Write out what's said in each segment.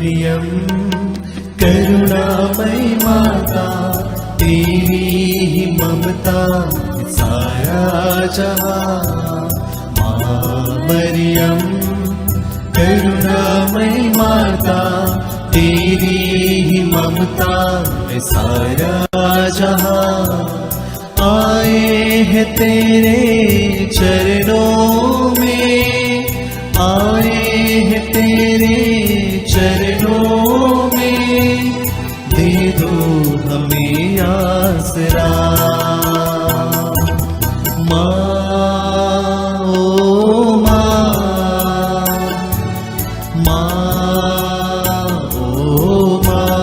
मरियम करुणामयी माता, तेरी ही ममता सारा जहां। माँ मरियम करुणामयी माता, तेरी ही ममता सारा जहां। आए हैं तेरे चरणों में, आए हैं तेरे चरणों में, दे दो हमें आसरा। माँ ओ माँ, माँ ओ माँ,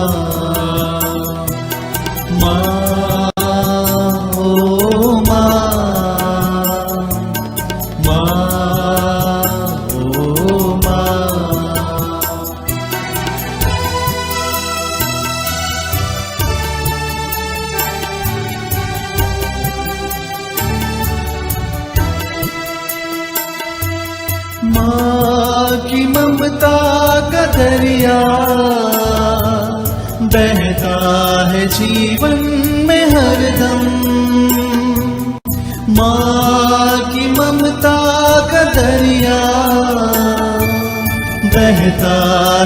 माँ ओ माँ, माँ ओ माँ। माँ की ममता का दरिया बहता है जीवन में हरदम। माँ की ममता का दरिया बहता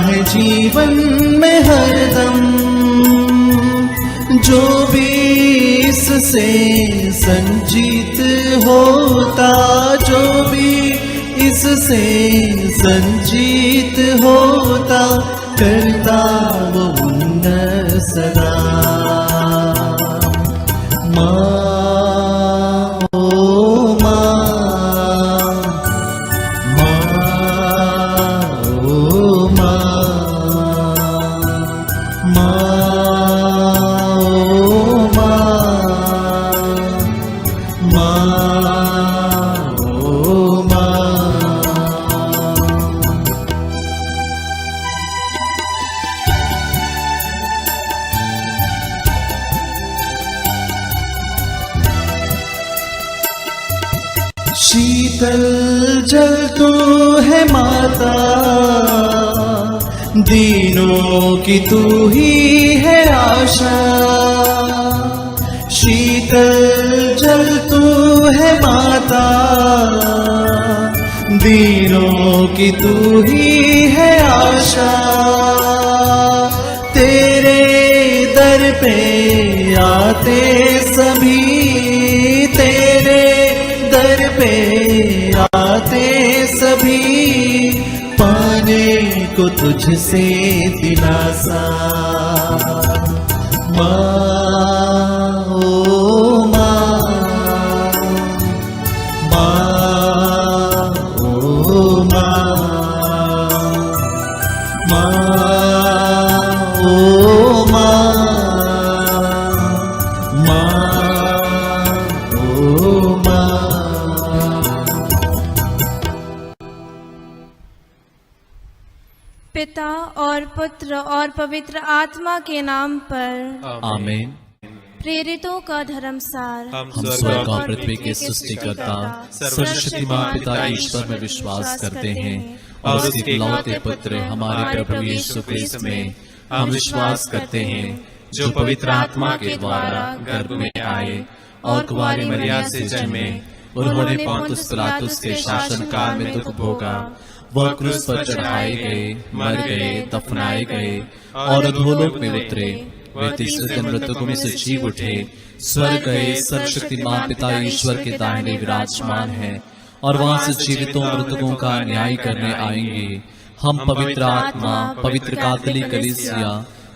है जीवन में हरदम। जो भी इससे संजीत होता, जो भी इससे संजीत होता, करता वो उन्नत सदा। माँ ओ माँ, माँ ओ माँ, माँ ओ माँ, माँ ओ माँ। शीतल जल तू है माता, दीनों की तू ही है आशा। शीतल जल तू है माता, दीनों की तू ही है आशा। तेरे दर पे आते सभी, तेरे दर पे आते सभी, पाने को तुझसे दिलासा। माँ ओ माँ, माँ ओ माँ, माँ ओ माँ, माँ ओ माँ। पिता और पुत्र और पवित्र आत्मा के नाम पर आमीन। प्रेरितों का धर्मसार। हम स्वर्ग और पृथ्वी के सृष्टिकर्ता सर्वशक्तिमान पिता ईश्वर में विश्वास करते हैं और उसके इकलौते पुत्र हमारे प्रभु यीशु क्रिस्त में हम विश्वास करते हैं, जो पवित्र आत्मा के द्वारा गर्भ में आए और कुंवारी मरिया से जन्मे। उन्होंने पोंतुस पिलातुस के शासन काल में दुख भोगा, वह क्रूस पर चढ़ाए गए, मर गए, दफनाए गए और अधोलोक में उतरे। वे तीसरे दिन मृतकों में से जी उठे, स्वर्ग गए, सर्वशक्तिमान पिता ईश्वर के दाहिने विराजमान हैं और वहां से जीवितों मृतकों का न्याय करने आएंगे। हम पवित्र आत्मा, पवित्र कैथोलिक कलीसिया,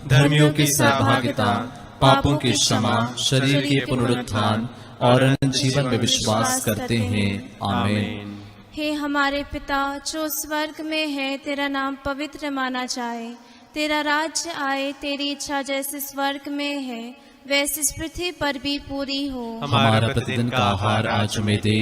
धर्मियों की सहभागिता, पापों की क्षमा, शरीर के पुनरुत्थान और अनंत जीवन में विश्वास करते हैं। आमीन। हे हमारे पिता जो स्वर्ग में है, तेरा नाम पवित्र माना जाए, तेरा राज्य आए, तेरी इच्छा जैसे स्वर्ग में है वैसे इस पृथ्वी पर भी पूरी हो। हमारा प्रतिदिन का आहार आज हमें दे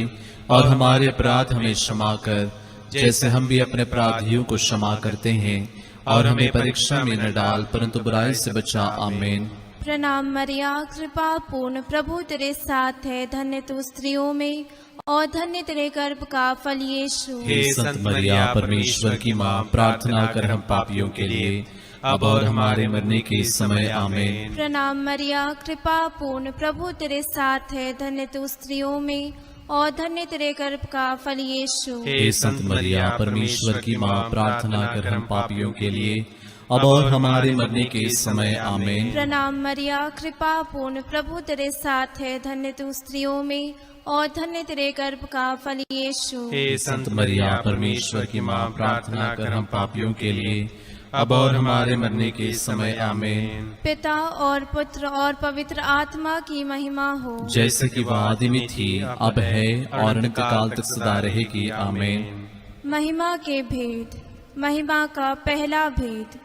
और हमारे अपराध हमें क्षमा कर, जैसे हम भी अपने अपराधियों को क्षमा करते हैं, और हमें परीक्षा में न डाल परंतु बुराई से बचा। आमीन। प्रणाम मरिया, कृपा पूर्ण, प्रभु तेरे साथ है, धन्य तू स्त्रियों में और धन्य तेरे गर्भ का फल यीशु। हे संत मरिया परमेश्वर की माँ, प्रार्थना कर हम पापियों के लिए अब और हमारे मरने के समय आमीन। प्रणाम मरिया, कृपा पूर्ण, प्रभु तेरे साथ है, धन्य तू स्त्रियों में और धन्य तेरे गर्भ का फल यीशु। हे संत मरिया, परमेश्वर की माँ, प्रार्थना कर हम पापियों के लिए अब और हमारे मरने के समय आमीन। प्रणाम मरिया, कृपा पूर्ण, प्रभु तेरे साथ है, धन्य तू स्त्रियों में और धन्य तेरे गर्भ का फल यीशु। हे संत मरिया, परमेश्वर की माँ, प्रार्थना कर हम पापियों के लिए अब और हमारे मरने के समय आमीन। पिता और पुत्र और पवित्र आत्मा की महिमा हो, जैसे कि वह आदि में थी, अब है और अनंत काल तक सदा रहेगी आमीन। महिमा के भेद। महिमा का पहला भेद,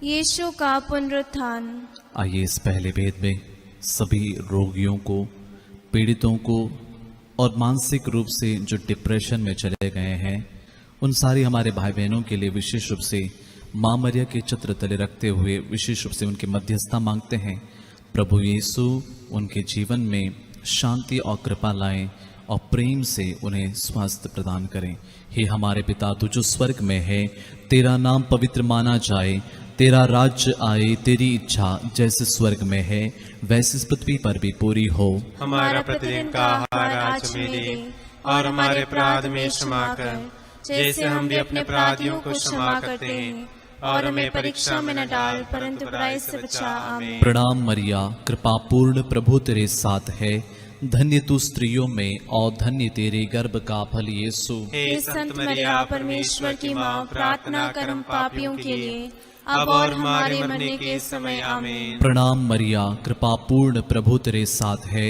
यीशु का पुनरुत्थान। आइए इस पहले भेद में सभी रोगियों को, पीड़ितों को और मानसिक रूप से जो डिप्रेशन में चले गए हैं, उन सारी हमारे भाई बहनों के लिए विशेष रूप से माँ मरिया के चित्र तले रखते हुए विशेष रूप से उनकी मध्यस्थता मांगते हैं। प्रभु यीशु उनके जीवन में शांति और कृपा लाएं और प्रेम से उन्हें स्वास्थ्य प्रदान करें। हे हमारे पिता, तू जो स्वर्ग में है, तेरा नाम पवित्र माना जाए, तेरा राज्य आए, तेरी इच्छा जैसे स्वर्ग में है वैसे इस पृथ्वी पर भी पूरी हो। हमारा प्रतिदिन का आहार आज हमें दे और हमारे अपराध में क्षमा कर, जैसे हम भी अपने अपराधियों को क्षमा करते हैं, और हमें परीक्षा में न डाल परंतु बुराई से बचा। आमीन। प्रणाम मरिया, कृपा पूर्ण, प्रभु तेरे साथ है, धन्य तू स्त्रियों में और धन्य तेरे गर्भ का फल यीशु। हे संत मरिया, परमेश्वर की माँ, प्रार्थना कर हम पापियों के लिए अब और हमारे मरने के समय। आमीन। प्रणाम मरिया, कृपा पूर्ण, प्रभु तेरे साथ है,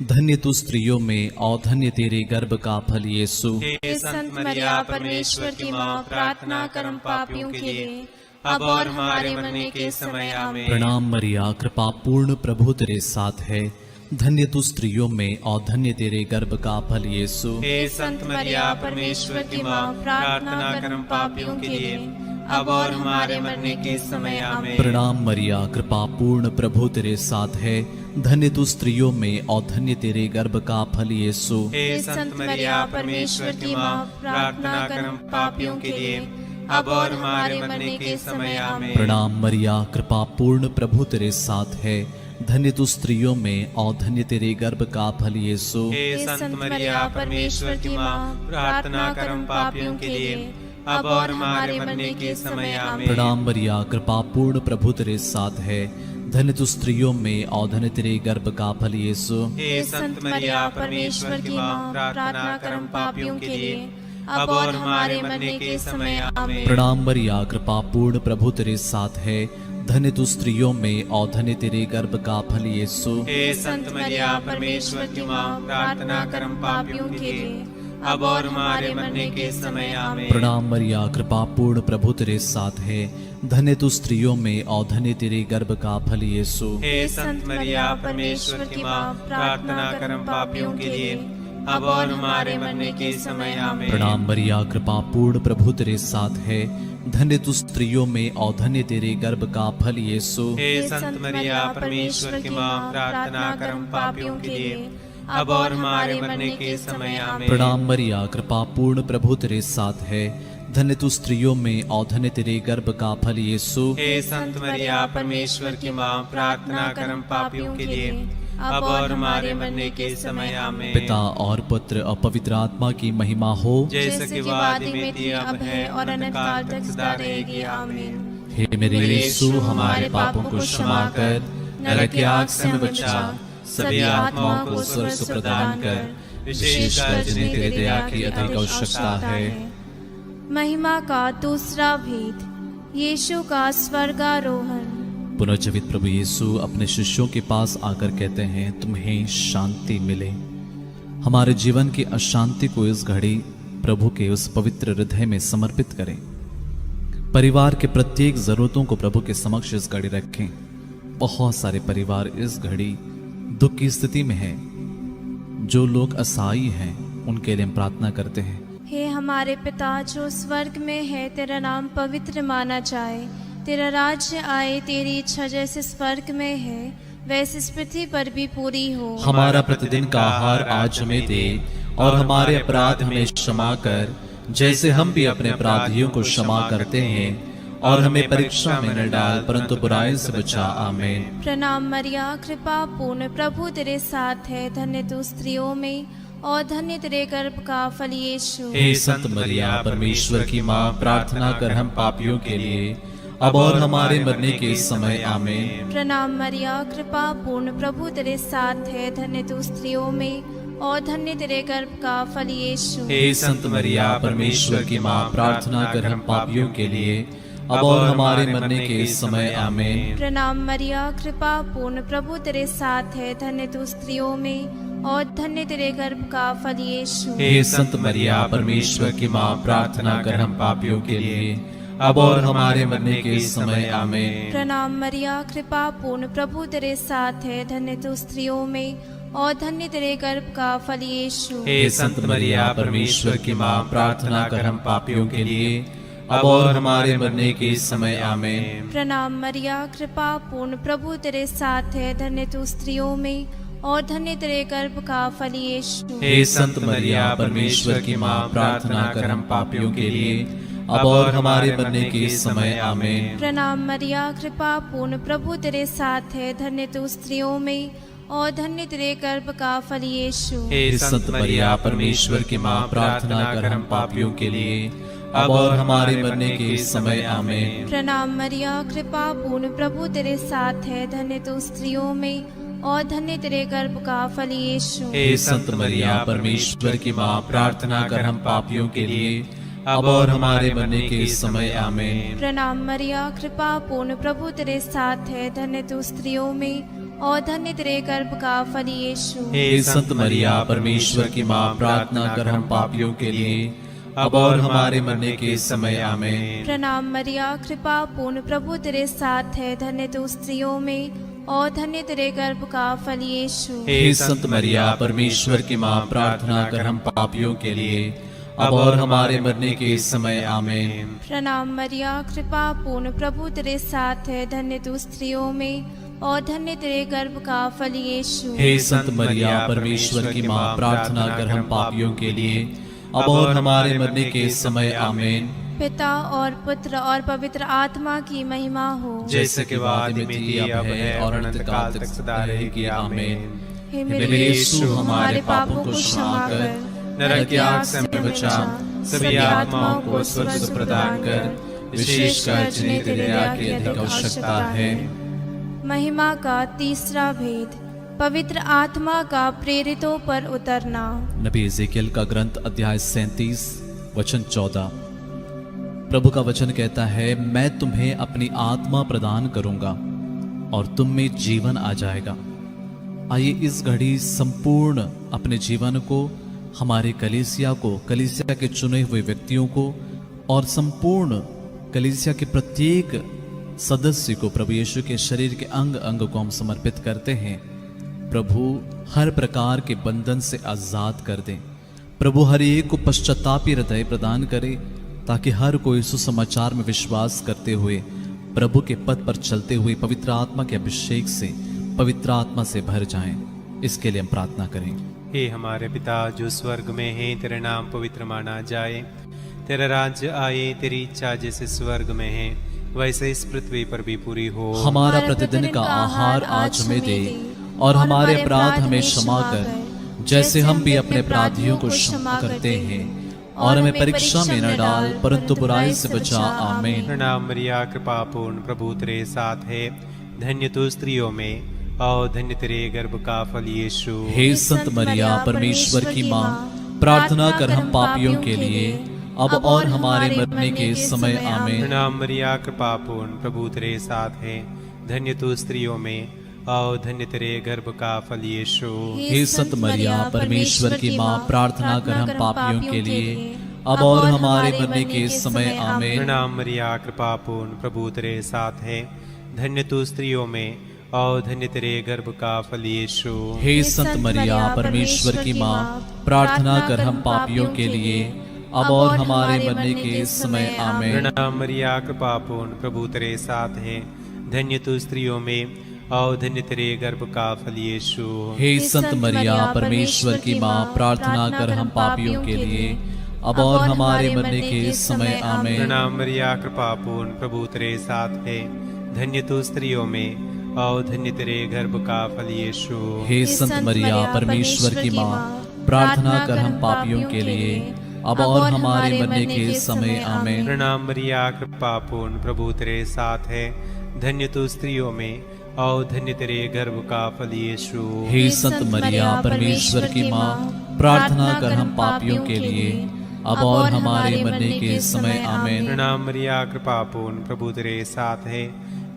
धन्य तू स्त्रियों में और धन्य तेरे गर्भ का फल यीशु। हे संत मरिया, परमेश्वर की माँ, प्रार्थना कर हम पापियों के लिए अब और हमारे मरने के समय। आमीन। प्रणाम मरिया, कृपा पूर्ण, प्रभु तेरे साथ है, धन्य तू स्त्रियों में और धन्य तेरे गर्भ का फल यीशु। हे संत मरिया, परमेश्वर की माँ, प्रार्थना कर हम पापियों के लिए अब और हमारे मरने के समय। आमीन। प्रणाम मरिया, कृपा पूर्ण, प्रभु तेरे साथ है, धन्य तू स्त्रियों में और धन्य तेरे गर्भ का फल यीशु। हे संत मरिया, परमेश्वर की माँ, प्रार्थना कर हम पापियों के लिए अब और हमारे मरने के समय। आमीन। प्रणाम मरिया, कृपा पूर्ण, प्रभु तेरे साथ है, धन्य तू स्त्रियों में और धन्य तेरे गर्भ का फल यीशु। हे संत मरिया, परमेश्वर की माँ, प्रार्थना कर हम पापियों के लिए अब और हमारे मरने के समय। आमीन। प्रणाम मरिया, कृपा पूर्ण, प्रभु तेरे साथ है, धन्य तू स्त्रियों में और धन्य तेरे गर्भ का फल यीशु। हे संत मरिया, परमेश्वर की माँ, प्रार्थना कर हम पापियों के लिए अब और हमारे मरने के समय। आमीन। प्रणाम मरिया, कृपा पूर्ण, प्रभु तेरे साथ है, धन्य तू स्त्रियों में और धन्य तेरे गर्भ का फल यीशु। हे संत मरिया, परमेश्वर की माँ, प्रार्थना कर हम पापियों के लिए अब और हमारे मरने के समय। आमीन। प्रणाम मरिया, कृपा पूर्ण, प्रभु तेरे साथ है, धन्य तू स्त्रियों में और धन्य तेरे गर्भ का फल यीशु। हे संत मरिया, परमेश्वर की माँ, प्रार्थना कर हम पापियों के लिए अब और हमारे मरने के समय। आमीन। प्रणाम मरिया, कृपा पूर्ण, प्रभु तेरे साथ है, धन्य तू स्त्रियों में और धन्य तेरे गर्भ का फल यीशु। हे संत मरिया, परमेश्वर की माँ, प्रार्थना कर हम पापियों के लिए अब और हमारे मरने के समय। आमीन। प्रणाम मरिया, कृपा पूर्ण, प्रभु तेरे साथ है, धन्य तू स्त्रियों में और धन्य तेरे गर्भ का फल यीशु। हे संत मरिया, परमेश्वर की माँ, प्रार्थना कर हम पापियों के लिए अब और हमारे मरने के समय। आमीन। पिता और पुत्र और पवित्र आत्मा की महिमा हो, जैसे कि वो आदि में थी, अब है और अनंत काल तक सदा रहेगी। आमीन। हे मेरे यीशु, हमारे पापों को क्षमा कर, नरक की आग से हमें बचा, सभी आत्माओं को स्वर्ग प्रदान कर, विशेषकर जिन्हें तेरे दया की अधिक आवश्यकता है। महिमा का दूसरा भेद, यीशु का स्वर्गारोहण। पुनर्जीवित प्रभु यीशु अपने शिष्यों के पास आकर कहते हैं, तुम्हें शांति मिले। हमारे जीवन की अशांति को इस घड़ी प्रभु के उस पवित्र हृदय में समर्पित करें। परिवार के प्रत्येक जरूरतों को प्रभु के समक्ष इस घड़ी रखें। बहुत सारे परिवार इस घड़ी दुख की स्थिति में हैं। जो लोग असहाय हैं उनके लिए हम प्रार्थना करते हैं। हे हमारे पिता जो स्वर्ग में है, तेरा नाम पवित्र माना जाए, तेरा राज्य आए, तेरी इच्छा जैसे स्वर्ग में है वैसे इस पृथ्वी पर भी पूरी हो। हमारा प्रतिदिन का आहार आज हमें दे और हमारे अपराध हमें क्षमा कर, जैसे हम भी अपने अपराधियों को क्षमा करते हैं, और हमें परीक्षा में न डाल परंतु बुराई से बचा। आमीन। प्रणाम मरिया, कृपा पूर्ण, प्रभु तेरे साथ है, धन्य तू स्त्रियों में और धन्य तेरे गर्भ का फल यीशु। हे संत मरिया परमेश्वर की माँ, प्रार्थना कर हम पापियों के लिए अब और हमारे मरने के समय। आमीन। प्रणाम मरिया, कृपा पूर्ण, प्रभु तेरे साथ है, धन्य तू स्त्रियों में और धन्य तेरे गर्भ का फल यीशु। हे संत मरिया परमेश्वर की माँ, प्रार्थना कर हम पापियों के लिए अब और हमारे मरने के समय। आमीन। प्रणाम मरिया, कृपा पूर्ण, प्रभु तेरे साथ है, धन्य तू स्त्रियों में और धन्य तेरे गर्भ का फल यीशु। हे संत मरिया परमेश्वर की माँ, प्रार्थना कर हम पापियों के लिए अब और हमारे मरने के समय। आमीन। प्रणाम मरिया, कृपा पूर्ण, प्रभु तेरे साथ है, धन्य तू स्त्रियों में और धन्य तेरे गर्भ का फल यीशु। हे संत मरिया परमेश्वर की माँ, प्रार्थना कर हम पापियों के लिए अब और हमारे मरने के समय। आमीन। प्रणाम मरिया, कृपा पूर्ण, प्रभु तेरे साथ है, धन्य तू स्त्रियों में और धन्य तेरे गर्भ का फल यीशु। हे संत मरिया परमेश्वर की माँ, प्रार्थना कर हम पापियों के लिए अब और हमारे मरने के समय। आमीन। प्रणाम मरिया, कृपा पूर्ण, प्रभु तेरे साथ है, धन्य तू स्त्रियों में और धन्य तेरे गर्भ का फल यीशु। हे संत मरिया परमेश्वर की माँ, प्रार्थना कर हम पापियों के लिए अब और हमारे मरने के समय। आमीन। प्रणाम मरिया, कृपा पूर्ण, प्रभु तेरे साथ है, धन्य तू स्त्रियों में और धन्य तेरे गर्भ का फल यीशु। हे संत मरिया परमेश्वर की माँ, प्रार्थना कर हम पापियों के लिए अब और हमारे मरने के समय। आमीन। प्रणाम मरिया, कृपा पूर्ण, प्रभु तेरे साथ है, धन्य तू स्त्रियों में और धन्य तेरे गर्भ का फल यीशु। हे संत मरिया परमेश्वर की माँ, प्रार्थना कर हम पापियों के लिए अब और हमारे मरने के समय। आमीन। प्रणाम मरिया, कृपा पूर्ण, प्रभु तेरे साथ है, धन्य तू स्त्रियों में और धन्य तेरे गर्भ का फल यीशु। हे संत मरिया परमेश्वर की माँ, प्रार्थना कर हम पापियों के लिए अब और हमारे मरने के समय। आमीन। प्रणाम मरिया, कृपा पूर्ण, प्रभु तेरे साथ है, धन्य तू स्त्रियों में और धन्य तेरे गर्भ का फल यीशु। हे संत मरिया परमेश्वर की माँ, प्रार्थना कर हम पापियों के लिए अब और हमारे मरने के समय। आमीन। पिता और पुत्र और पवित्र आत्मा की महिमा हो, जैसे कि आदि में थी, अब है और अनंत काल तक सदा रहेगी। आमीन। हे मेरे यीशु, हमारे पापों को क्षमा कर, नरक की आग से हमें बचा, सभी आत्माओं को स्वर्ग प्रदान कर, विशेषकर जिन्हें तेरे दया की अधिक आवश्यकता है। महिमा का तीसरा भेद, पवित्र आत्मा का प्रेरितों पर उतरना। नबी एजेकियल का ग्रंथ अध्याय 37 वचन 14। प्रभु का वचन कहता है, मैं तुम्हें अपनी आत्मा प्रदान करूंगा और तुम में जीवन आ जाएगा। आइए इस घड़ी संपूर्ण अपने जीवन को, हमारे कलीसिया को, कलीसिया के चुने हुए व्यक्तियों को और संपूर्ण कलीसिया के प्रत्येक सदस्य को प्रभु यीशु के शरीर के अंग अंग को हम समर्पित करते हैं। प्रभु हर प्रकार के बंधन से आजाद कर दे। प्रभु हर एक को पश्चातापी हृदय प्रदान करे, ताकि हर कोई सुसमाचार में विश्वास करते हुए प्रभु के पद पर चलते हुए पवित्र आत्मा के अभिषेक से, पवित्र आत्मा से भर जाएं। इसके लिए हम प्रार्थना करें। हे हमारे पिता जो स्वर्ग में है, तेरा नाम पवित्र माना जाए, तेरा राज्य आए, तेरी इच्छा जैसे स्वर्ग में है वैसे इस पृथ्वी पर भी पूरी हो। हमारा प्रतिदिन का आहार आज हमें दे और हमारे अपराध हमें क्षमा कर, जैसे हम भी अपने अपराधियों को क्षमा करते हैं, और हमें परीक्षा में न डाल परंतु बुराई से बचा। आमीन। प्रणाम मरिया, कृपा पूर्ण, प्रभु तेरे साथ है, धन्य तू स्त्रियों में और धन्य तेरे गर्भ का फल यीशु। हे संत मरिया परमेश्वर की माँ, प्रार्थना कर हम पापियों के लिए अब और हमारे मरने के समय। आमीन। प्रणाम मरिया, कृपा पूर्ण, प्रभु तेरे साथ है, धन्य तू स्त्रियों में और धन्य तेरे गर्भ का फल यीशु। हे संत मरिया परमेश्वर की माँ, प्रार्थना कर हम पापियों के लिए अब और हमारे मरने के समय। आमीन। प्रणाम मरिया, कृपा पूर्ण, प्रभु तेरे साथ है, धन्य तू स्त्रियों में और धन्य तेरे गर्भ का फल यीशु। हे संत मरिया परमेश्वर की माँ, प्रार्थना कर हम पापियों के लिए अब और हमारे मरने के समय। आमीन। प्रणाम मरिया, कृपा पूर्ण, प्रभु तेरे साथ है, धन्य तू स्त्रियों में और धन्य तेरे गर्भ का फल यीशु। हे संत मरिया परमेश्वर की माँ, प्रार्थना कर हम पापियों के लिए अब और हमारे मरने के समय आमीन। प्रणाम मरिया कृपा पूर्ण, प्रभु तेरे साथ है, धन्य तू स्त्रियों में और धन्य तेरे गर्भ का फल यीशु। हे संत मरिया परमेश्वर की माँ, प्रार्थना कर हम पापियों के लिए अब और हमारे मरने के समय आमीन। प्रणाम मरिया कृपा पूर्ण, प्रभु तेरे साथ है, धन्य तू स्त्रियों में और धन्य तेरे गर्भ का फल यीशु। हे संत मरिया परमेश्वर की माँ, प्रार्थना कर हम पापियों के लिए अब और हमारे मरने के समय आमीन। प्रणाम मरिया कृपा पूर्ण, प्रभु तेरे साथ है,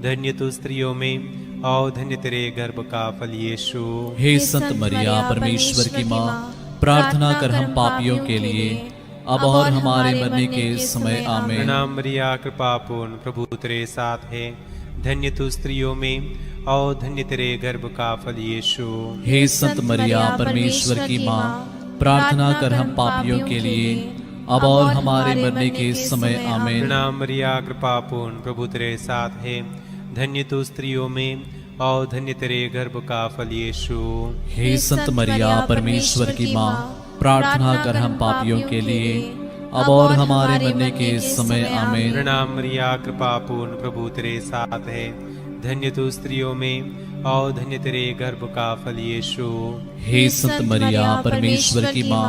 धन्य तू स्त्रियों में और धन्य तेरे गर्भ का फल यीशु। हे संत मरिया परमेश्वर की माँ, प्रार्थना कर हम पापियों के लिए अब और हमारे मरने के समय आमीन। प्रणाम मरिया कृपा पूर्ण, प्रभु तेरे साथ है, धन्य तू स्त्रियों में और धन्य तेरे गर्भ का फल यीशु। हे संत मरिया परमेश्वर की माँ, प्रार्थना कर हम पापियों के लिए अब और हमारे मरने के समय आमीन। प्रणाम मरिया कृपा पूर्ण, प्रभु तेरे साथ है, धन्य तू स्त्रियों में और धन्य तेरे गर्भ का फल यीशु। हे संत मरिया परमेश्वर की माँ, प्रार्थना कर हम पापियों के लिए अब और हमारे मरने के समय आमीन। प्रणाम मरिया कृपा पूर्ण, प्रभु तेरे साथ है, धन्य तू स्त्रियों में और धन्य तेरे गर्भ का फल यीशु। हे संत मरिया परमेश्वर की माँ,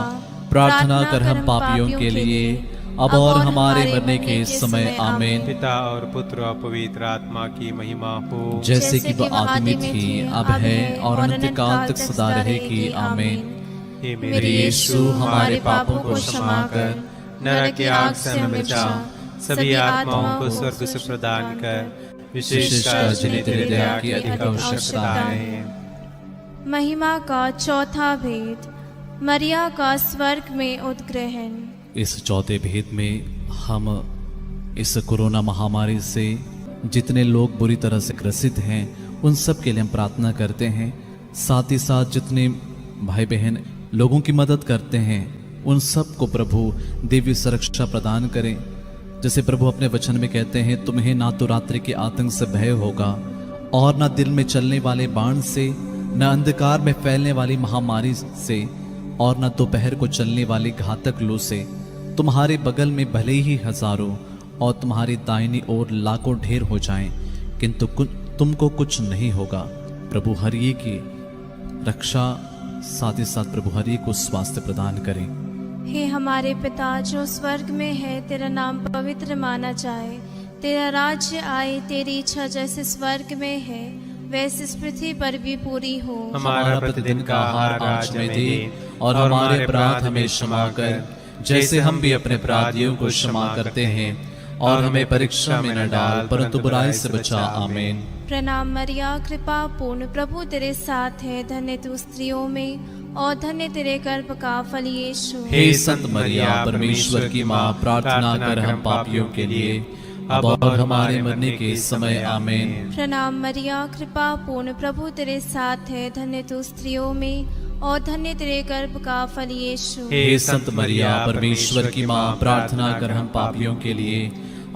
प्रार्थना कर हम पापियों के लिए अब और हमारे मरने के समय आमीन। पिता और पुत्र और पवित्र आत्मा की महिमा हो, जैसे कि वह आदि में थी, अब है और अनंत काल तक सदा रहेगी आमीन। हे मेरे यीशु, हमारे पापों को क्षमा कर नरक की आग से हमें बचा, सभी आत्माओं को स्वर्ग से प्रदान कर, विशेषकर जिन्हें तेरी दया की अधिक आवश्यकता है। महिमा का चौथा भेद, मरिया का स्वर्ग में उद्ग्रहण। इस चौथे भेद में हम इस कोरोना महामारी से जितने लोग बुरी तरह से ग्रसित हैं उन सब के लिए हम प्रार्थना करते हैं। साथ ही साथ जितने भाई बहन लोगों की मदद करते हैं उन सब को प्रभु दिव्य सुरक्षा प्रदान करें। जैसे प्रभु अपने वचन में कहते हैं, तुम्हें ना तो रात्रि के आतंक से भय होगा और ना दिन में चलने वाले बाण से, न अंधकार में फैलने वाली महामारी से और न दोपहर को चलने वाली घातक लू से। तुम्हारे बगल में भले ही हजारों और तुम्हारी दाहिनी ओर लाखों ढेर हो जाएं, किंतु तुमको कुछ नहीं होगा। प्रभु हर एक की रक्षा, साथ ही साथ प्रभु हर एक को स्वास्थ्य प्रदान करें। हे हमारे पिता जो स्वर्ग में है, तेरा नाम पवित्र माना जाए, तेरा राज्य आए, तेरी इच्छा जैसे स्वर्ग में है वैसे इस पृथ्वी पर भी पूरी हो। हमारा प्रतिदिन का आहार आज हमें दे और हमारे अपराध हमें क्षमा कर, जैसे हम भी अपने अपराधियों को क्षमा करते हैं, और हमें परीक्षा में न डाल परंतु बुराई से बचा। आमीन। प्रणाम मरिया कृपा पूर्ण, प्रभु तेरे साथ है, धन्य तू स्त्रियों में और धन्य तेरे गर्भ का फल यीशु। हे संत मरिया परमेश्वर की माँ, प्रार्थना कर हम पापियों के लिए अब और हमारे मरने के समय। आमीन। प्रणाम मरिया कृपा पूर्ण, प्रभु तेरे साथ है, धन्य तू स्त्रियों में और धन्य तेरे गर्भ का फल यीशु। हे संत मरिया परमेश्वर की माँ, प्रार्थना कर हम पापियों के लिए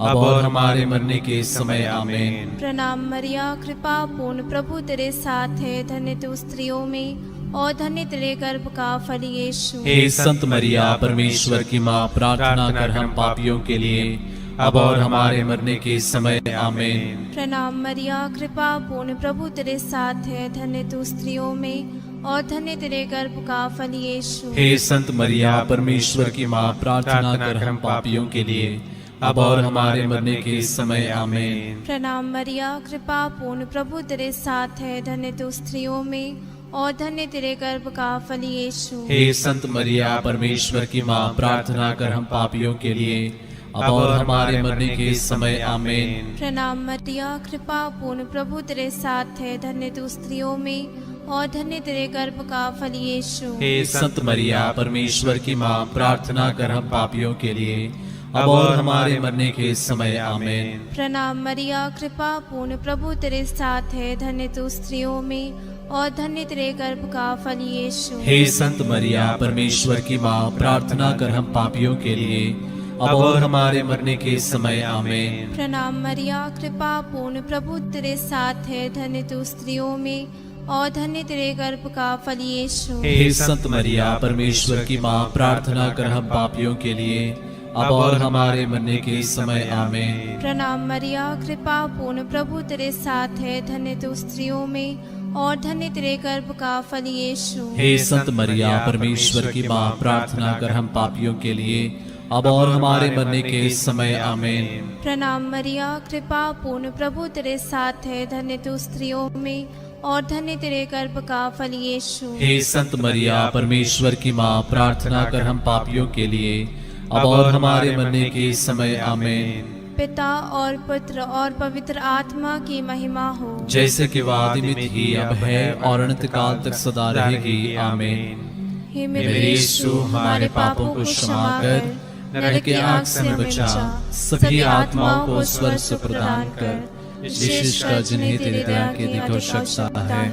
अब और हमारे मरने के समय। आमीन। प्रणाम मरिया कृपा पूर्ण, प्रभु तेरे साथ है, धन्य तू स्त्रियों में और धन्य तेरे गर्भ का फल यीशु। हे संत मरिया परमेश्वर की माँ, प्रार्थना कर हम पापियों के लिए अब और हमारे मरने के समय। आमीन। प्रणाम मरिया कृपा पूर्ण, प्रभु तेरे साथ है, धन्य तू स्त्रियों में और धन्य तेरे गर्भ का फल यीशु। हे संत मरिया परमेश्वर की माँ, प्रार्थना कर हम पापियों के लिए अब और हमारे मरने के समय। आमीन। प्रणाम मरिया कृपा पूर्ण, प्रभु तेरे साथ है, धन्य तू स्त्रियों में और धन्य तेरे गर्भ का फल यीशु। हे संत मरिया परमेश्वर की माँ, प्रार्थना कर हम पापियों के लिए अब और हमारे मरने के समय। आमीन। प्रणाम मरिया कृपा पूर्ण, प्रभु तेरे साथ है, धन्य तू स्त्रियों में और धन्य तेरे गर्भ का फल यीशु। हे संत मरिया परमेश्वर की माँ, प्रार्थना कर हम पापियों के लिए अब और हमारे मरने के समय। आमीन। प्रणाम मरिया कृपा पूर्ण, प्रभु तेरे साथ है, धन्य तू स्त्रियों में और धन्य तेरे गर्भ का फल यीशु। हे संत मरिया परमेश्वर की माँ, प्रार्थना कर हम पापियों के लिए अब और हमारे मरने के समय। आमीन। प्रणाम मरिया कृपा पूर्ण, प्रभु तेरे साथ है, धन्य तू स्त्रियों में और धन्य तेरे गर्भ का फल यीशु। हे संत मरिया परमेश्वर की माँ, प्रार्थना कर हम पापियों के लिए अब और हमारे मरने के समय आमीन। प्रणाम मरिया, कृपा पूर्ण प्रभु तेरे साथ है, धन्य तू स्त्रियों में और धन्य तेरे गर्भ का फल यीशु। हे संत मरिया परमेश्वर की माँ, प्रार्थना कर हम पापियों के लिए अब और हमारे मरने के समय आमीन। प्रणाम मरिया, कृपा पूर्ण प्रभु तेरे साथ है, धन्य तू स्त्रियों में और धन्य तेरे गर्भ का फल यीशु। हे संत मरिया परमेश्वर की माँ, प्रार्थना कर हम पापियों के लिए अब और हमारे मरने के समय आमीन। पिता और पुत्र और पवित्र आत्मा की महिमा हो, जैसे कि वह आदि में थी, अब है और अनंत काल तक सदा रहेगी आमीन। हे मेरे यीशु, हमारे पापों को क्षमा कर, नरक की आग से हमें बचा, सभी आत्माओं को स्वर्ग से प्रदान कर, विशेषकर जिन्हें तेरी दया की अधिक आवश्यकता है।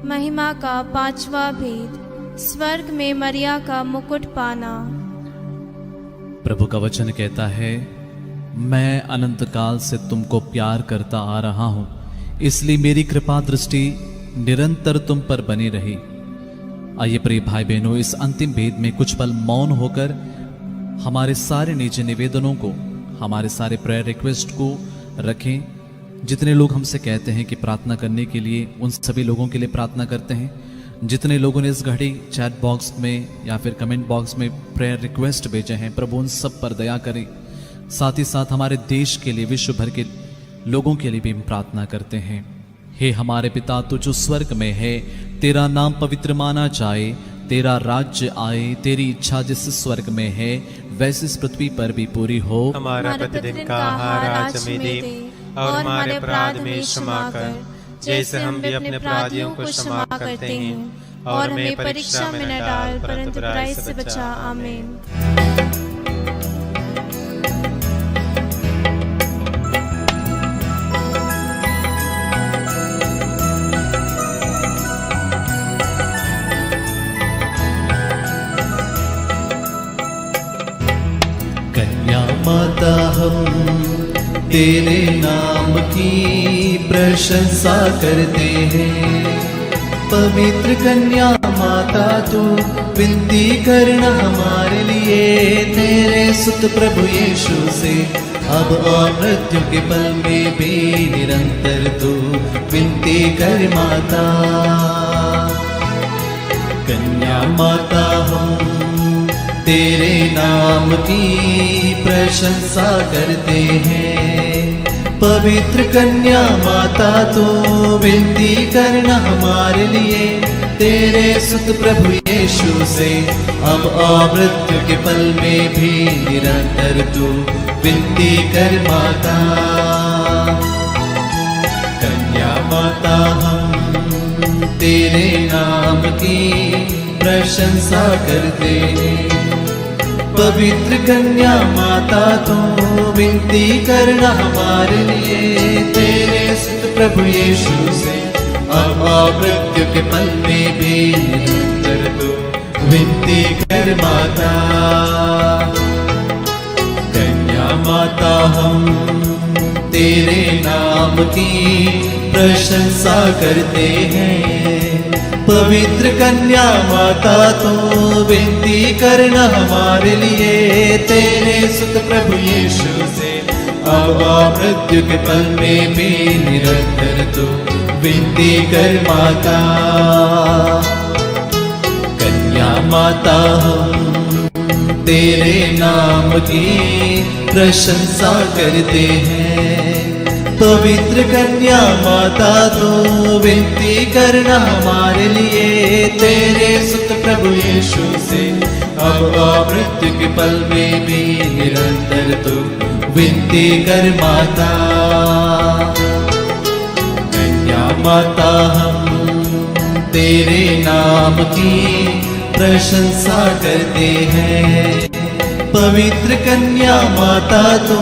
महिमा का पांचवा भेद, स्वर्ग में मरिया का मुकुट पाना। प्रभु का वचन कहता है, मैं अनंत काल से तुमको प्यार करता आ रहा हूं, इसलिए मेरी कृपा दृष्टि निरंतर तुम पर बनी रही। आइए प्रिय भाई बहनों, इस अंतिम भेद में कुछ पल मौन होकर हमारे सारे निजी निवेदनों को, हमारे सारे प्रेयर रिक्वेस्ट को रखें। जितने लोग हमसे कहते हैं कि प्रार्थना करने के लिए, उन सभी लोगों के लिए प्रार्थना करते हैं। जितने लोगों ने इस घड़ी चैट बॉक्स में या फिर कमेंट बॉक्स में प्रेयर रिक्वेस्ट भेजे हैं, प्रभु उन सब पर दया करें। साथ ही साथ हमारे देश के लिए, विश्व भर के लोगों के लिए भी हम प्रार्थना करते हैं। हे हमारे पिता, तू जो स्वर्ग में है, तेरा नाम पवित्र माना जाए, तेरा राज्य आए, तेरी इच्छा जिस स्वर्ग में है वैसे इस पृथ्वी पर भी पूरी हो। हमारा प्रतिदिन का आहार आज हमें दे और हमारे अपराध में क्षमा कर, जैसे हम भी अपने अपराधियों को क्षमा करते हैं, और हमें परीक्षा में न डाल परंतु बुराई से बचा। आमीन। कन्या माता हम तेरे नाम की प्रशंसा करते हैं, पवित्र कन्या माता तू विनती करना हमारे लिए, तेरे सुत प्रभु यीशु से अब और मृत्यु के पल में भी निरंतर तू विनती कर माता। कन्या माता हम तेरे नाम की प्रशंसा करते हैं, पवित्र कन्या माता तो विनती करना हमारे लिए, तेरे सुत प्रभु यीशु से अब और मृत्यु के पल में भी निरंतर तू विनती कर माता। कन्या माता हम तेरे नाम की प्रशंसा करते हैं, पवित्र कन्या माता तो विनती करना हमारे लिए, तेरे सुत प्रभु यीशु से अब मृत्यु के पल में भी निरंतर तू विनती कर माता। कन्या माता हम तेरे नाम की प्रशंसा करते हैं, पवित्र कन्या माता तो विनती करना हमारे लिए, तेरे सुत प्रभु यीशु से अब मृत्यु के पल में भी निरंतर तू विनती कर माता। कन्या माता हम तेरे नाम की प्रशंसा करते हैं, पवित्र कन्या माता तो विनती करना हमारे लिए, तेरे सुत प्रभु यीशु से अब मृत्यु के पल में भी निरंतर तू विनती कर माता। कन्या माता हम तेरे नाम की प्रशंसा करते हैं, पवित्र कन्या माता तो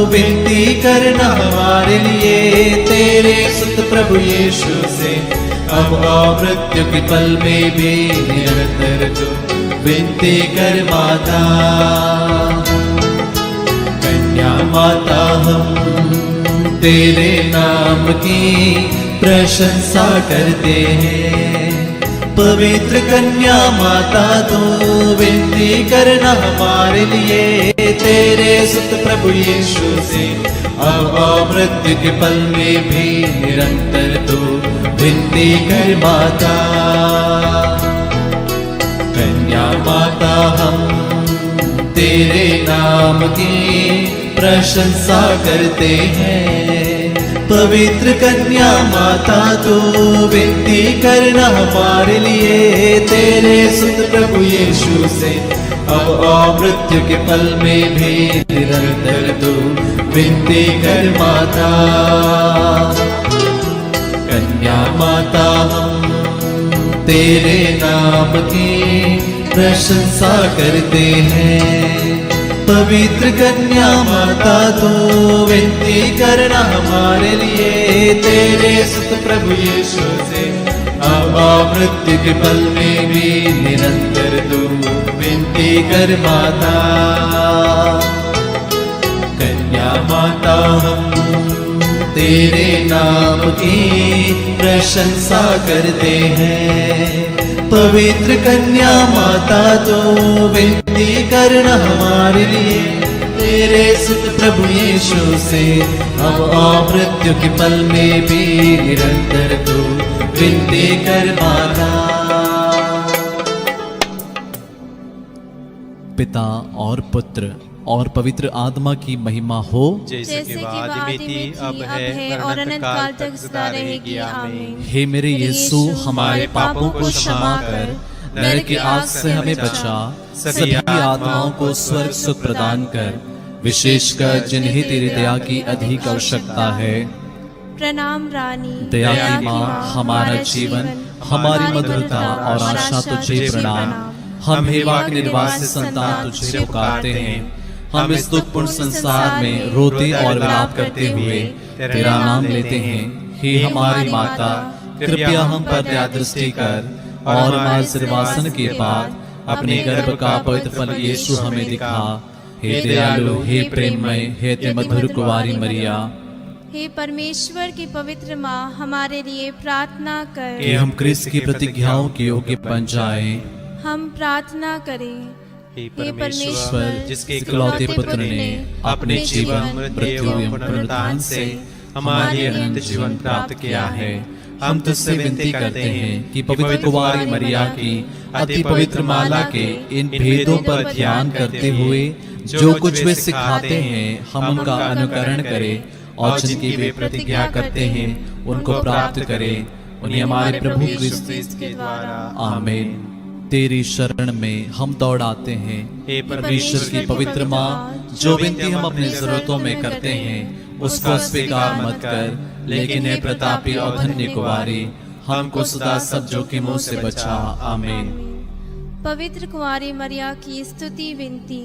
विनती करना हमारे लिए, तेरे सुत प्रभु यीशु से अब मृत्यु के पल में भी निरंतर तू विनती कर माता। कन्या माता हम तेरे नाम की प्रशंसा करते हैं। पवित्र कन्या माता तू विनती करना हमारे लिए, तेरे सुत प्रभु यीशु से अब मृत्यु के पल में भी निरंतर तू विनती कर माता। कन्या माता हम तेरे नाम की प्रशंसा करते हैं। पवित्र कन्या माता तू विनती करना हमारे लिए, तेरे सुत प्रभु यीशु से अब मृत्यु के पल में भी निरंतर तू विनती कर माता। कन्या माता हम तेरे नाम की प्रशंसा करते हैं। पवित्र कन्या माता तू विनती करना हमारे लिए, तेरे सुत प्रभु यीशु से अब मृत्यु के पल में भी निरंतर तू विनती कर माता। कन्या माता हम तेरे नाम की प्रशंसा करते हैं। पवित्र कन्या माता तू विनती करना हमारे लिए, तेरे सुत प्रभु यीशु से अब मृत्यु के पल में भी निरंतर तू विनती कर माता। पिता और पुत्र और पवित्र आत्मा की महिमा हो, जैसे कि आदि में थी, अब है और अनंत काल तक सदा रहेगी। आमीन। हे मेरे यीशु, हमारे पापों को क्षमा कर, नरक की आग से हमें बचा, सभी आत्माओं को स्वर्ग सुख प्रदान कर, विशेषकर जिन्हें तेरी दया की अधिक आवश्यकता है। प्रणाम रानी, दया की माँ, हमारा जीवन, हमारी मधुरता और आशा तुझे प्रणाम। हम हेवा के निर्वासित संतान तुझे पुकारते हैं। हम इस दुखपूर्ण संसार में रोते और विलाप करते हुए तेरा नाम लेते हैं। हे हमारी माता, कृपया हम पर दया दृष्टि कर और हमारे सिरवासन के बाद अपने गर्भ का पवित्र फल यीशु हमें दिखा। हे दयालु, हे प्रेममय, हे ते मधुर कुंवारी मरिया। हे परमेश्वर की पवित्र माँ, हमारे लिए प्रार्थना कर कि हम क्रिस्त की प्रतिज्ञाओं के योग्य बन जाएं। हम प्रार्थना करें। हे परमेश्वर, जिसके इकलौते पुत्र ने अपने जीवन, मृत्यु एवं पुनरुत्थान से हमारे अनंत जीवन प्राप्त किया है, हम तुझसे विनती करते हैं कि पवित्र कुंवारी मरिया की अति पवित्र माला के इन भेदों पर ध्यान करते हुए जो कुछ वे सिखाते हैं, हम उनका अनुकरण करें और जिनकी वे प्रतिज्ञा करते हैं उनको प्राप्त करें। उन्हें हमारे प्रभु क्रिस्त के द्वारा आमीन। तेरी शरण में हम दौड़ आते हैं। हे परमेश्वर की पवित्र माँ, जो विनती हम अपनी जरूरतों में करते हैं उसको स्वीकार मत कर, लेकिन हे प्रतापी और धन्य कुंवारी, हमको सदा सब जोखिमों से बचा। आमीन। पवित्र कुंवारी मरिया की स्तुति विनती।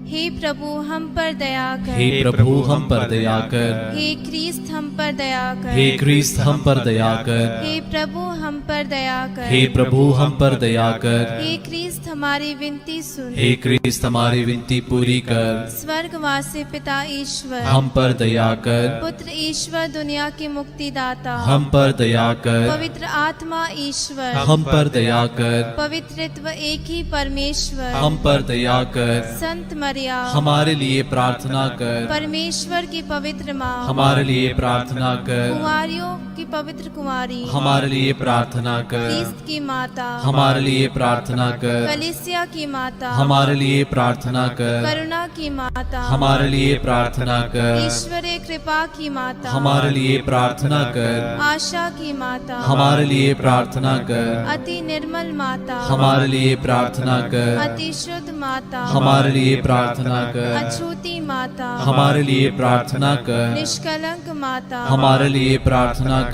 हे प्रभु हम पर दया कर, हे प्रभु हम पर दया कर, हे क्रिस्त हम पर दया कर, हे क्रिस्त हम पर दया कर, हे प्रभु हम पर दया कर, हे प्रभु हम पर दया कर, हे क्रिस्त हमारी विनती सुन, हे क्रिस्त हमारी विनती पूरी कर। स्वर्गवासी पिता ईश्वर हम पर दया कर, पुत्र ईश्वर दुनिया के मुक्तिदाता हम पर दया कर, पवित्र आत्मा ईश्वर हम पर दया कर, पवित्रत्व एक ही परमेश्वर हम पर दया कर। संत मरिया हमारे लिए प्रार्थना कर, परमेश्वर की पवित्र माँ हमारे लिए प्रार्थना कर, कुंवारियों की पवित्र कुंवारी हमारे लिए प्रार्थना कर, क्रिस्त की माता हमारे लिए प्रार्थना कर, कलीसिया की माता हमारे लिए प्रार्थना कर, करुणा की माता हमारे लिए प्रार्थना कर, ईश्वरीय कृपा की माता हमारे लिए प्रार्थना कर, आशा की माता हमारे लिए प्रार्थना कर, अति निर्मल माता हमारे लिए प्रार्थना कर, अति शुद्ध माता हमारे लिए प्रार्थना कर, अछूती माता हमारे लिए प्रार्थना कर, निष्कलंक माता हमारे लिए प्रार्थना कर,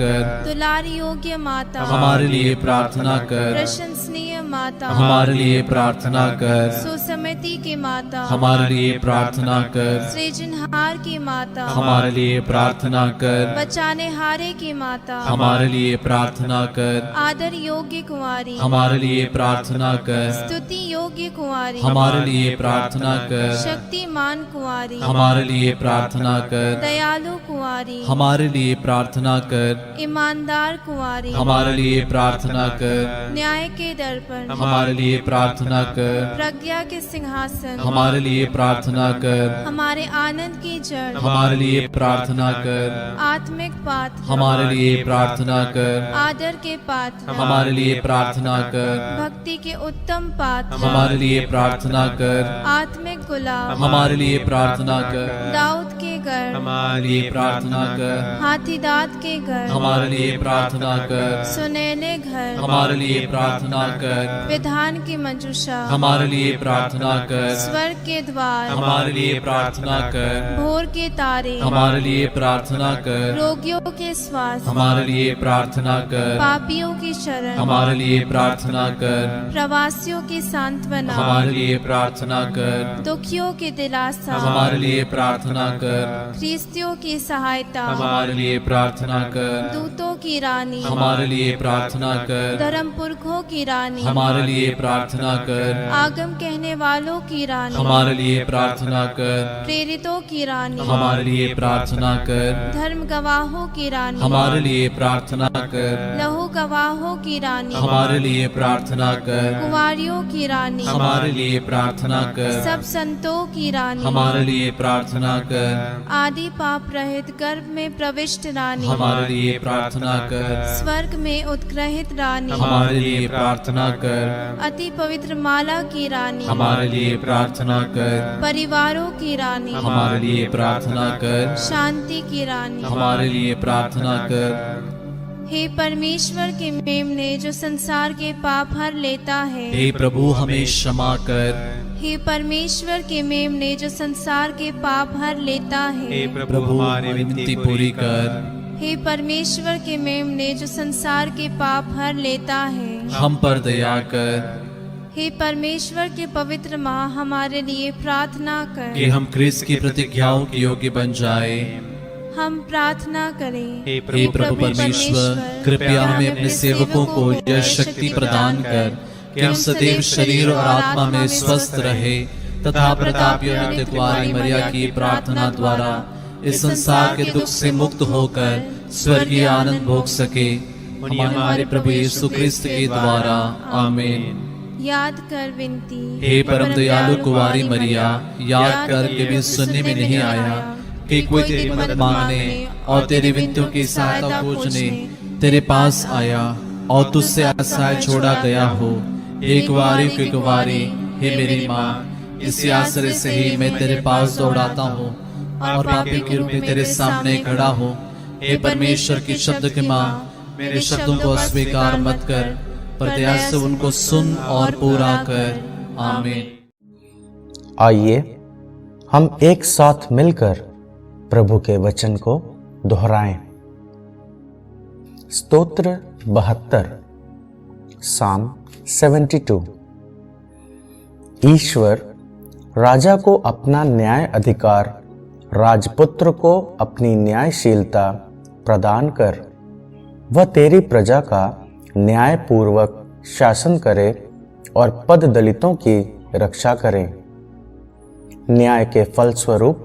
दुलारी योग्य माता हमारे लिए प्रार्थना कर, प्रशंसनीय माता, हमारे लिए प्रार्थना कर। सुसमति की माता, हमारे लिए प्रार्थना कर। सृजनहार की माता, हमारे लिए प्रार्थना कर। बचाने हारे की माता, हमारे लिए प्रार्थना कर। आदर योग्य कुंवारी, हमारे लिए प्रार्थना कर। स्तुति योग्य कुंवारी, हमारे लिए प्रार्थना कर। शक्तिमान कुंवारी, हमारे लिए प्रार्थना कर। दयालु कुंवारी, हमारे लिए प्रार्थना कर। ईमानदार कुंवारी, हमारे लिए प्रार्थना कर। न्याय के दर्पण, हमारे लिए प्रार्थना कर। प्रज्ञा के सिंहासन, हमारे लिए प्रार्थना कर। हमारे आनंद की जड़, हमारे लिए प्रार्थना कर। आत्मिक पात्र, हमारे लिए प्रार्थना कर। आदर के पात्र, हमारे लिए प्रार्थना कर। भक्ति के उत्तम पात्र, हमारे लिए प्रार्थना कर। आत्मिक गुलाब, हमारे लिए प्रार्थना कर। दाऊद के गढ़, हमारे लिए प्रार्थना कर। हाथीदांत के गढ़, हमारे लिए प्रार्थना कर। सुनहले घर, हमारे लिए प्रार्थना कर। विधान की मंजूषा, हमारे लिए प्रार्थना कर। स्वर्ग के द्वार, हमारे लिए प्रार्थना कर। भोर के तारे, हमारे लिए प्रार्थना कर। रोगियों के स्वास्थ्य, हमारे लिए प्रार्थना कर। पापियों की शरण, हमारे लिए प्रार्थना कर। प्रवासियों की सांत्वना, हमारे लिए प्रार्थना कर। दुखियों की दिलासा, हमारे लिए प्रार्थना कर। ख्रिस्तियों की सहायता, हमारे लिए प्रार्थना कर। दूतों की रानी, हमारे लिए प्रार्थना कर। धर्म पुरखों की रानी, हमारे लिए प्रार्थना कर। आगम कहने वालों की रानी, हमारे लिए प्रार्थना कर। प्रेरितों की रानी, हमारे लिए प्रार्थना कर। धर्म गवाहों की रानी, हमारे लिए प्रार्थना कर। लहू गवाहों की रानी, हमारे लिए प्रार्थना कर। कुंवारियों की रानी, हमारे लिए प्रार्थना कर। सब संतों की रानी, हमारे लिए प्रार्थना कर। आदि पाप रहित गर्भ में प्रविष्ट रानी, हमारे लिए प्रार्थना कर। स्वर्ग में उत्कृष्ट रानी, हमारे लिए प्रार्थना कर। अति पवित्र माला की रानी, हमारे लिए प्रार्थना कर। परिवारों की रानी, हमारे लिए प्रार्थना कर। शांति की रानी, हमारे लिए प्रार्थना कर। हे परमेश्वर के मेमने जो संसार के पाप हर लेता है, हे प्रभु हमें क्षमा कर। हे परमेश्वर के मेमने जो संसार के पाप हर लेता है, हे प्रभु प्रभु हमारी विनती पूरी कर। हे परमेश्वर के मेमने जो संसार के पाप हर लेता है, हम पर दया कर हे परमेश्वर के पवित्र माँ हमारे लिए प्रार्थना कर। कि हम क्रिस्त की प्रतिज्ञाओं के योग्य बन जाए। हम प्रार्थना करें। हे हे प्रभु परमेश्वर, कृपया हमें अपने सेवकों को यह शक्ति प्रदान कर कि हम सदैव शरीर और आत्मा में स्वस्थ रहे तथा प्रतापी और नित्य कुंवारी मरिया की प्रार्थना द्वारा इस संसार के दुख से मुक्त होकर स्वर्गीय आनंद भोग सके। हमारे प्रभु यीशु क्रिस्त के द्वारा, आमीन। याद कर विनती। हे परम दयालु कुंवारी मरिया, याद कर के भी सुनने में नहीं आया कि कोई तेरी मदद मांगने और तेरी विनतियों की सहायता खोजने तेरे पास आया और तुझसे आश्रय छोड़ा गया हो। हे कुंवारी की कुंवारी, हे मेरी माँ, इसी आश्रय से ही मैं तेरे पास दौड़ाता हूँ और पापी के रूप में तेरे सामने खड़ा हूँ। हे परमेश्वर की शब्द की माँ, मेरे शब्दों को अस्वीकार मत कर, पर दया से उनको सुन और पूरा कर। आमीन। आइए हम एक साथ मिलकर प्रभु के वचन को दोहराएं। स्तोत्र 72, साम 72। ईश्वर राजा को अपना न्याय अधिकार, राजपुत्र को अपनी न्यायशीलता प्रदान कर। वह तेरी प्रजा का न्याय पूर्वक शासन करे और पद दलितों की रक्षा करे। न्याय के फलस्वरूप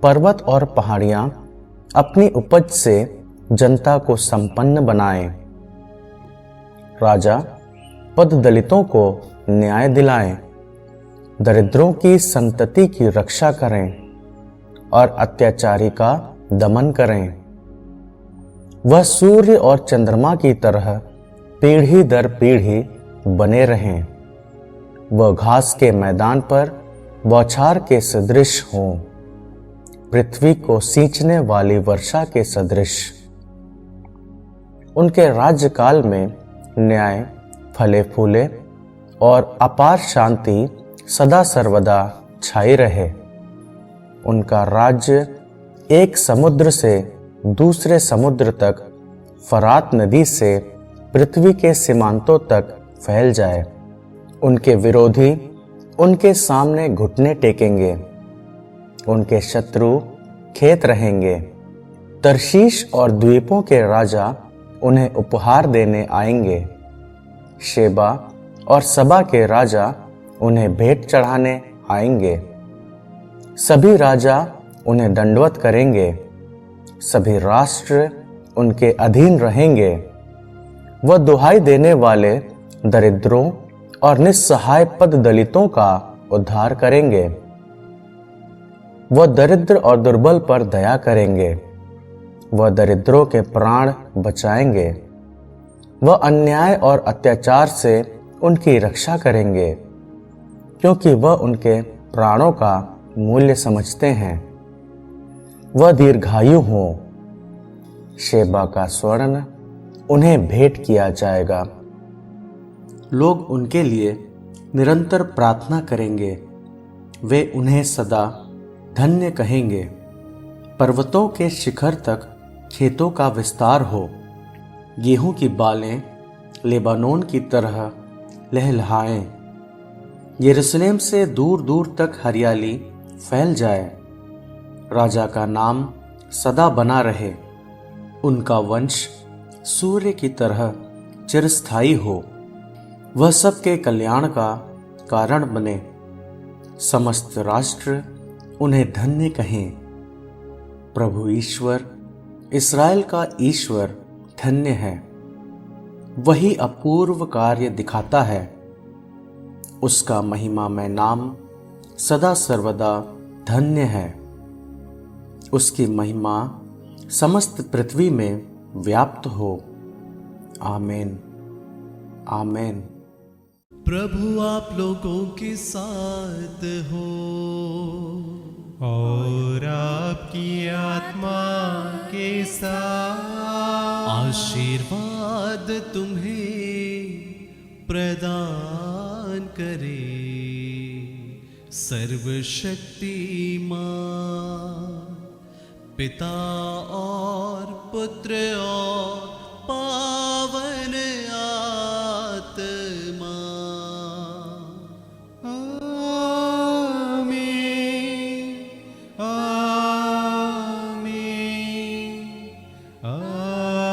पर्वत और पहाड़ियां अपनी उपज से जनता को संपन्न बनाएं। राजा पद दलितों को न्याय दिलाएं, दरिद्रों की संतति की रक्षा करें और अत्याचारी का दमन करें। वह सूर्य और चंद्रमा की तरह पीढ़ी दर पीढ़ी बने रहें। वह घास के मैदान पर बौछार के सदृश हों, पृथ्वी को सींचने वाली वर्षा के सदृश। उनके राज्यकाल में न्याय फले फूले और अपार शांति सदा सर्वदा छाई रहे। उनका राज्य एक समुद्र से दूसरे समुद्र तक, फरात नदी से पृथ्वी के सीमांतों तक फैल जाए। उनके विरोधी उनके सामने घुटने टेकेंगे, उनके शत्रु खेत रहेंगे। तर्शीश और द्वीपों के राजा उन्हें उपहार देने आएंगे। शेबा और सबा के राजा उन्हें भेंट चढ़ाने आएंगे। सभी राजा उन्हें दंडवत करेंगे, सभी राष्ट्र उनके अधीन रहेंगे। वह दुहाई देने वाले दरिद्रों और निस्सहाय पद दलितों का उद्धार करेंगे। वह दरिद्र और दुर्बल पर दया करेंगे, वह दरिद्रों के प्राण बचाएंगे। वह अन्याय और अत्याचार से उनकी रक्षा करेंगे, क्योंकि वह उनके प्राणों का मूल्य समझते हैं। वह दीर्घायु हो। शेबा का स्वर्ण उन्हें भेंट किया जाएगा। लोग उनके लिए निरंतर प्रार्थना करेंगे, वे उन्हें सदा धन्य कहेंगे। पर्वतों के शिखर तक खेतों का विस्तार हो, गेहूं की बालें लेबानोन की तरह लहलहाएं। यरूशलेम से दूर दूर तक हरियाली फैल जाए। राजा का नाम सदा बना रहे, उनका वंश सूर्य की तरह चिरस्थायी हो। वह सबके कल्याण का कारण बने, समस्त राष्ट्र उन्हें धन्य कहें। प्रभु ईश्वर, इस्राएल का ईश्वर धन्य है। वही अपूर्व कार्य दिखाता है। उसका महिमामय नाम सदा सर्वदा धन्य है। उसकी महिमा समस्त पृथ्वी में व्याप्त हो। आमीन, आमीन। प्रभु आप लोगों के साथ हो और आपकी आत्मा के साथ। आशीर्वाद तुम्हें प्रदान करे सर्वशक्तिमान पिता और पुत्र और पावन आत्मा। आमीन, आमीन, आमीन।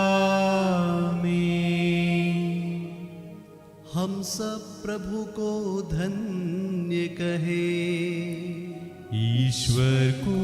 हम सब प्रभु को धन्य कहे, ईश्वर को